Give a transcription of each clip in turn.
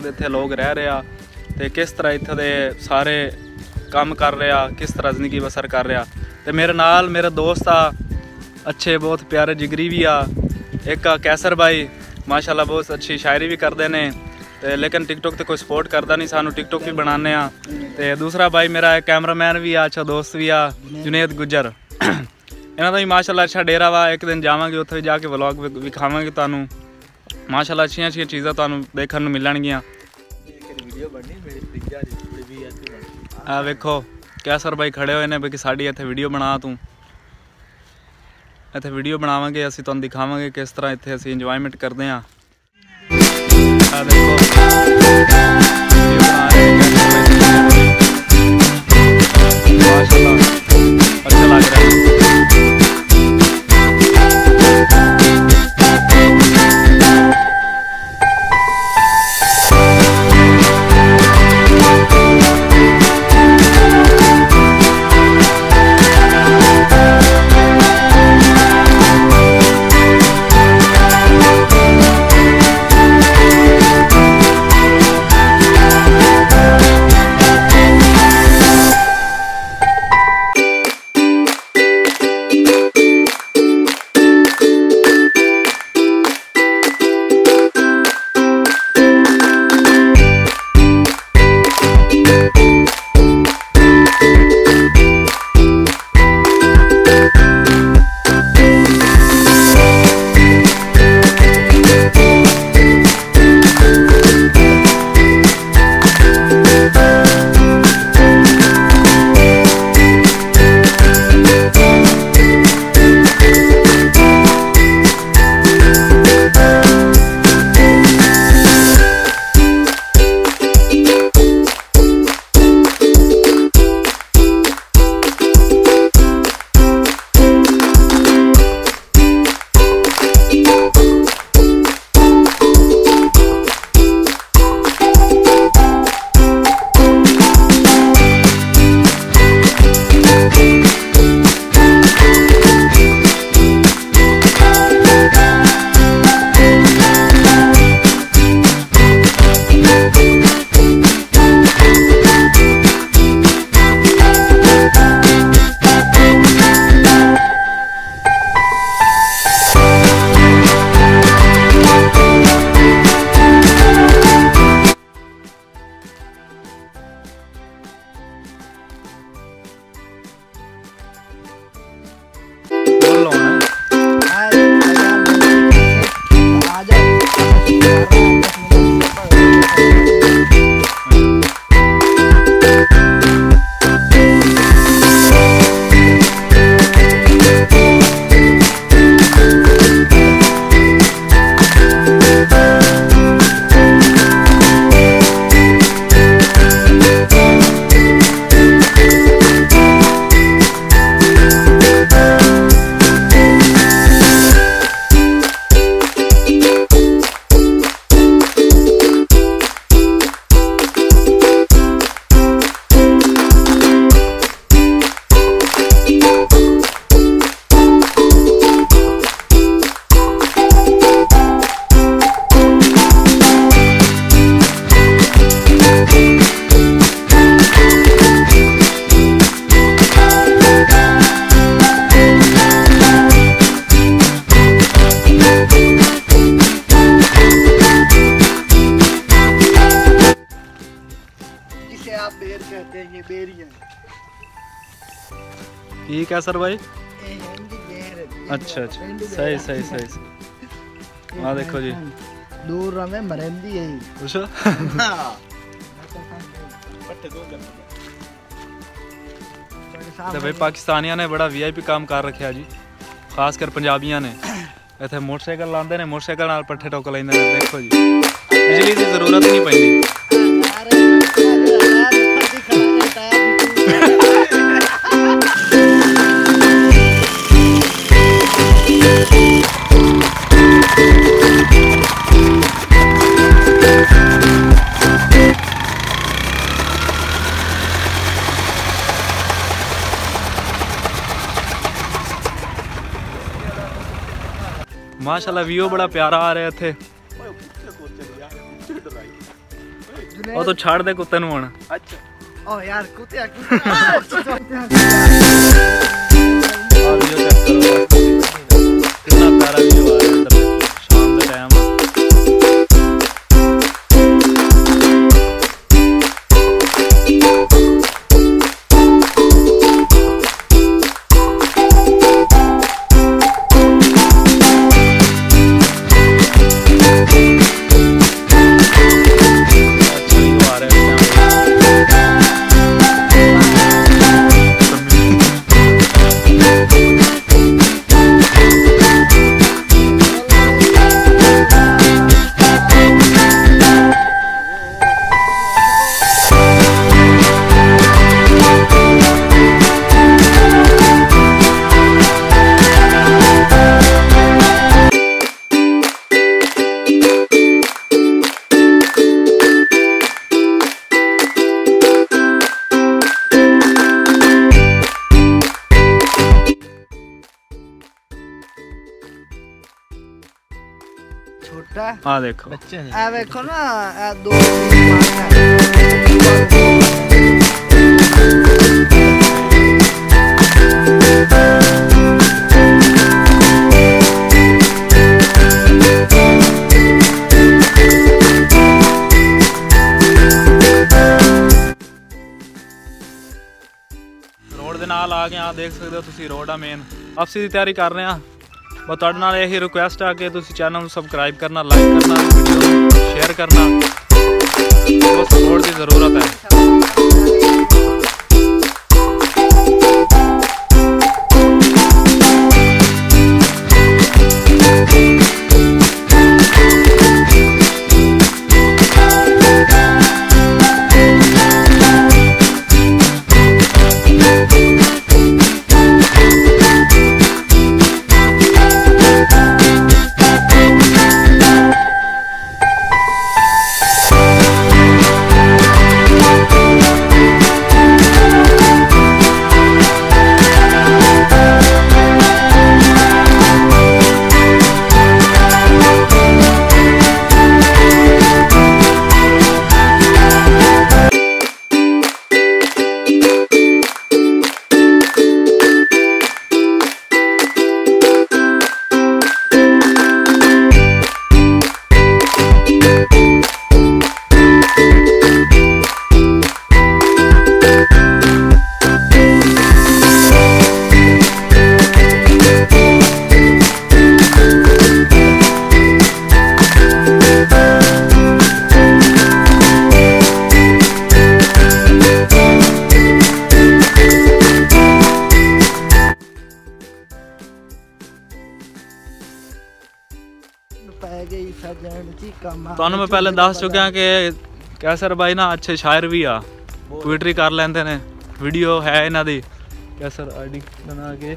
इत्थे लोग रह रहे आ ते किस तरह इत्थे दे सारे काम कर रहे आ, किस तरह जिंदगी बसर कर रहा। ते मेरे नाल मेरा दोस्त आ, अच्छे बहुत प्यारे जिगरी भी आ। एक कैसर भाई माशाल्लाह बहुत अच्छी शायरी भी करते हैं ते लेकिन टिकटॉक ते कोई सपोर्ट करता नहीं, सानू टिकटॉक भी बनाने आ। ते दूसरा भाई मेरा एक कैमरामैन भी आ, अच्छा दोस्त भी आ, जुनेद गुजर। इन्हों का भी माशाल्लाह अच्छा डेरा वा। एक दिन जावांगे उत्थे जाके व्लॉग विखावांगे तुहानू। माशाल्लाह अच्छी अच्छी चीज़ां तुहानू देखने को मिलणगियां। आ वेखो कैसर भाई खड़े हुए ने कि साड़ी इत्थे वीडियो बना, तू इत्थे वीडियो बनावांगे, असीं तुहानू दिखावांगे किस तरह इत्थे असीं इंजॉयमेंट करते हैं। आ देखो माशाल्लाह अच्छा लग रहा है। ठीक है सर भाई। अच्छा अच्छा सही सही सही। हाँ देखो जी दूर रहे मरेंदी है अच्छा। तो भाई पाकिस्तानिया ने बड़ा वीआईपी काम कर रखा जी, खासकर पंजाबियों ने। इतने मोटरसाइकिल लाते हैं, मोटरसाइकिल नाल पट्ठे टोक लेंदे ने। देखो जी बिजली की जरूरत ही नहीं पैंदी। माशाल्लाह व्यू बड़ा प्यारा आ रहा है इत्थे। वो तो छाड़ दे कुत्ते नूं हुण। अच्छा ओ यार कुत्ते कितना प्यारा व्यू आ रहा है इधर शाम का टाइम। छोटा हाँ देखो बच्चे हैं देखो ना दो रोड दे नाल आ गए आ देख सकते हो तुसी रोड आ मेन वापसी की तैयारी कर रहे हैं। बस तुहाडे नाल यही रिक्वेस्ट है कि तुसी चैनल को सबसक्राइब करना, लाइक करना, वीडियो शेयर करना, बहुत सपोर्ट की ज़रूरत है। ਤੁਹਾਨੂੰ मैं पहले दस चुका कि कैसर भाई ना अच्छे शायर भी आ, पोइट्री कर लेंदे ने। वीडियो है इन्हां दी कैसर आईडी बना के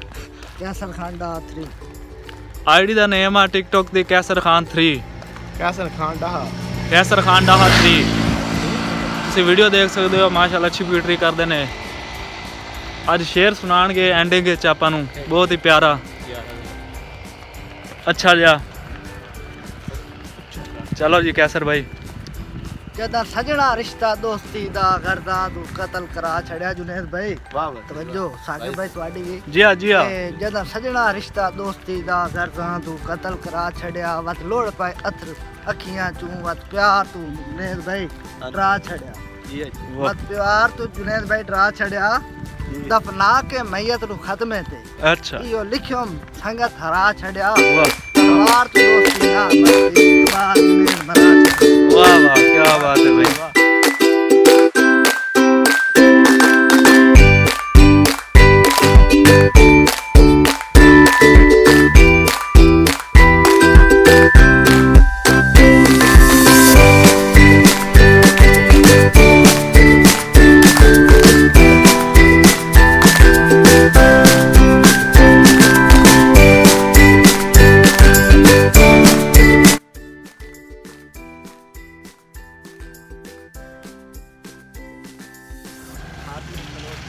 कैसर खान डा 3 आईडी दा नेम आ टिकटॉक दी कैसर खान 3 कैसर खान डाहा 3 तुसी वीडियो देख सकते हो। माशाल्लाह अच्छी पोइट्री करदे ने। अज शेर सुनाणगे एंडिंग विच आपां नूं बहुत ही प्यारा अच्छा जिहा। चलो जी कैसर भाई। जदा सजना रिश्ता दोस्ती दा करदा तू कत्ल करा छड़या जुनैद भाई। वाह तवज्जो साकिब भाई ਤੁਹਾਡੀ भी जी हां जी हां। जदा सजना रिश्ता दोस्ती दा करदा तू कत्ल करा छड़या वत लोड़ पाए अथर अखियां चू वत प्यार तू जुनैद भाई डरा छड़या। वत प्यार तू जुनैद भाई डरा छड़या दफना के मैयत नु खत्मे ते। अच्छा इयो लिखियो संगत हरा छड़या। वाह वाह वाह क्या बात है भाई।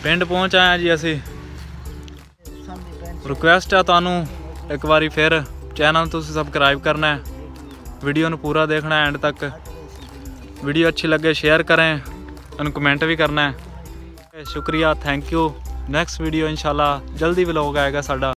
पिंड पहुंच आए जी असी। रिक्वेस्ट है तुहानू एक बारी फिर चैनल तुसीं सबसक्राइब करना है, वीडियो नूं पूरा देखना है एंड तक। वीडियो अच्छी लगे शेयर करें और कमेंट भी करना है। शुक्रिया, थैंक यू। नेक्स्ट वीडियो इंशाल्लाह जल्दी व्लॉग आएगा साडा।